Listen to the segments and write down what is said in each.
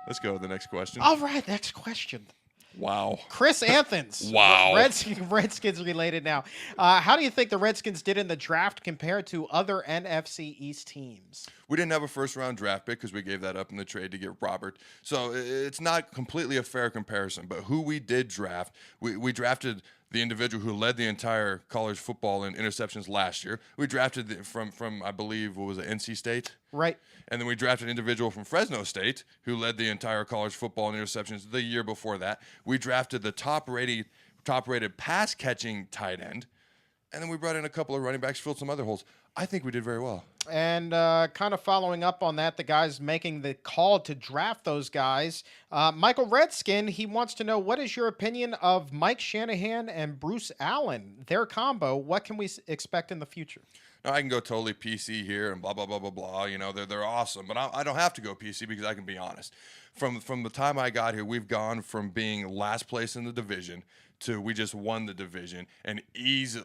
Let's go to the next question. All right, next question. Wow. Chris Anthons. Wow. Redskins related now. How do you think the Redskins did in the draft compared to other NFC East teams? We didn't have a first-round draft pick because we gave that up in the trade to get Robert. So it's not completely a fair comparison. But who we did draft, we drafted the individual who led the entire college football in interceptions last year. We drafted from I believe, what was it, NC State? Right. And then we drafted an individual from Fresno State who led the entire college football in interceptions the year before that. We drafted the top-rated pass-catching tight end. And then we brought in a couple of running backs, filled some other holes. I think we did very well. And kind of following up on that, the guys making the call to draft those guys, Michael Redskin, he wants to know, what is your opinion of Mike Shanahan and Bruce Allen, their combo? What can we expect in the future? Now, I can go totally PC here and blah, blah, blah, blah, blah. You know, they're awesome. But I don't have to go PC because I can be honest. From the time I got here, we've gone from being last place in the division to we just won the division. And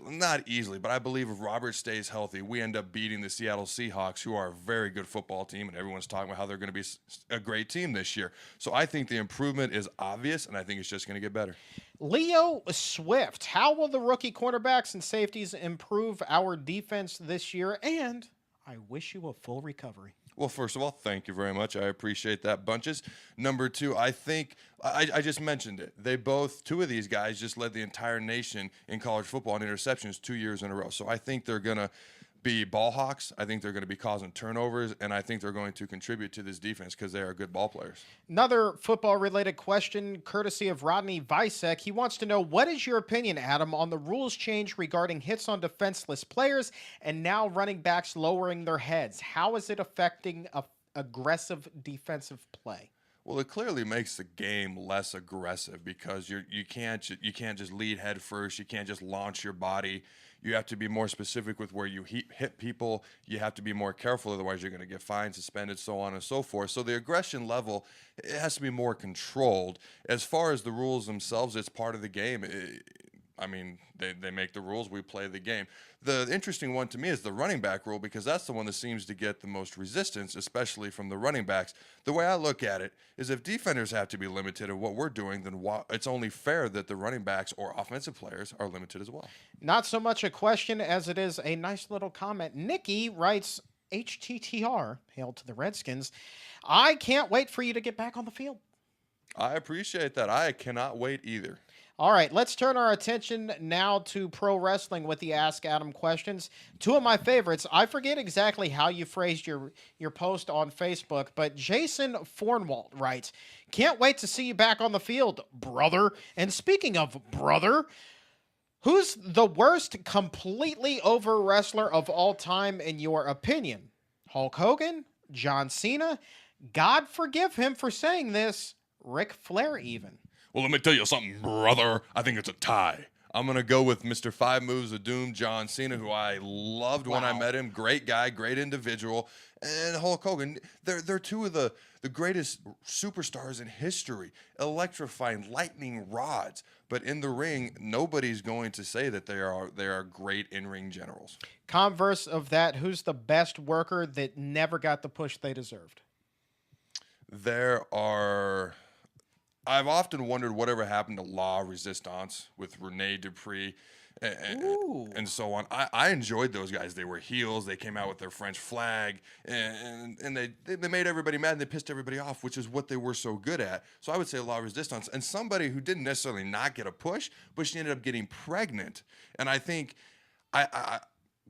not easily, but I believe if Robert stays healthy, we end up beating the Seattle Seahawks, who are a very good football team, and everyone's talking about how they're going to be a great team this year. So I think the improvement is obvious, and I think it's just going to get better. Leo Swift, how will the rookie cornerbacks and safeties improve our defense this year? And I wish you a full recovery. Well, first of all, thank you very much. I appreciate that, Bunches. Number two, I think I just mentioned it. Two of these guys just led the entire nation in college football in interceptions 2 years in a row. So I think they're going to be ball hawks. I think they're going to be causing turnovers, and I think they're going to contribute to this defense because they are good ball players. Another football-related question, courtesy of Rodney Visek. He wants to know, what is your opinion, Adam, on the rules change regarding hits on defenseless players and now running backs lowering their heads? How is it affecting aggressive defensive play? Well, it clearly makes the game less aggressive because you can't just lead head first. You can't just launch your body. You have to be more specific with where you hit people. You have to be more careful, otherwise you're going to get fined, suspended, so on and so forth. So the aggression level, it has to be more controlled. As far as the rules themselves, it's part of the game. They make the rules, we play the game. The interesting one to me is the running back rule, because that's the one that seems to get the most resistance, especially from the running backs. The way I look at it is if defenders have to be limited in what we're doing, then it's only fair that the running backs or offensive players are limited as well. Not so much a question as it is a nice little comment. Nikki writes, HTTR, hail to the Redskins, I can't wait for you to get back on the field. I appreciate that. I cannot wait either. All right, let's turn our attention now to pro wrestling with the Ask Adam questions. Two of my favorites. I forget exactly how you phrased your post on Facebook, but Jason Fornwalt writes, can't wait to see you back on the field, brother. And speaking of brother, who's the worst completely over wrestler of all time in your opinion? Hulk Hogan? John Cena? God forgive him for saying this, Ric Flair even. Well, let me tell you something, brother. I think it's a tie. I'm going to go with Mr. Five Moves of Doom, John Cena, who I loved when I met him. Great guy, great individual. And Hulk Hogan, they're two of the greatest superstars in history. Electrifying, lightning rods. But in the ring, nobody's going to say that they are great in-ring generals. Converse of that, who's the best worker that never got the push they deserved? I've often wondered whatever happened to La Resistance with Rene Dupree and so on. I enjoyed those guys. They were heels. They came out with their French flag, and they made everybody mad, and they pissed everybody off, which is what they were so good at. So I would say La Resistance. And somebody who didn't necessarily not get a push, but she ended up getting pregnant. And I think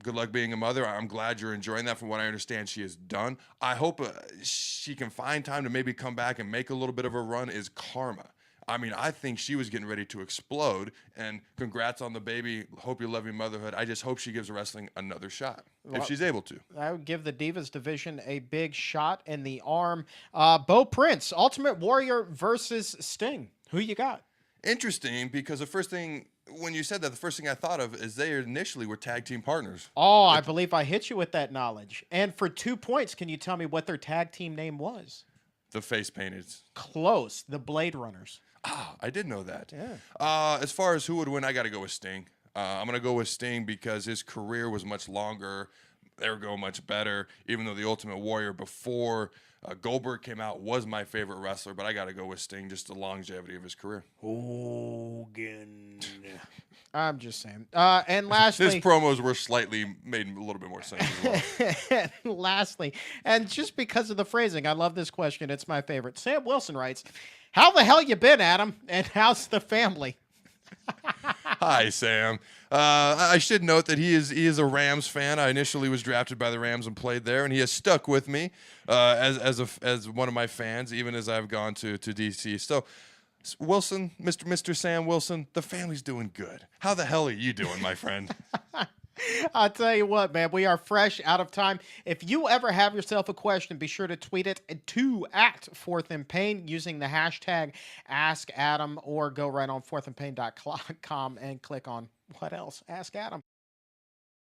good luck being a mother. I'm glad you're enjoying that. From what I understand, she is done. I hope she can find time to maybe come back and make a little bit of a run. Is Karma. I mean, I think she was getting ready to explode. And congrats on the baby. Hope you love your motherhood. I just hope she gives wrestling another shot if she's able to. I would give the Divas division a big shot in the arm. Bo Prince, Ultimate Warrior versus Sting. Who you got? Interesting, because the first thing I thought of is they initially were tag team partners. Oh, I believe I hit you with that knowledge. And for 2 points, can you tell me what their tag team name was? The Face Painted. Close. The Blade Runners. Ah, I did know that. Yeah. As far as who would win, I got to go with Sting. I'm going to go with Sting because his career was much longer, they're going much better. Even though the Ultimate Warrior before Goldberg came out was my favorite wrestler, but I got to go with Sting, just the longevity of his career. Hogan. I'm just saying. And lastly, his promos were made a little bit more sense as well. And lastly, and just because of the phrasing, I love this question. It's my favorite. Sam Wilson writes, "How the hell you been, Adam? And how's the family?" Hi, Sam. I should note that he is a Rams fan. I initially was drafted by the Rams and played there, and he has stuck with me as one of my fans, even as I've gone to DC. So, Wilson, Mr. Sam Wilson, the family's doing good. How the hell are you doing, my friend? I'll tell you what, man, we are fresh out of time. If you ever have yourself a question, be sure to tweet it to @4thandpain using the hashtag AskAdam, or go right on 4thandpain.com and click on what else? Ask Adam.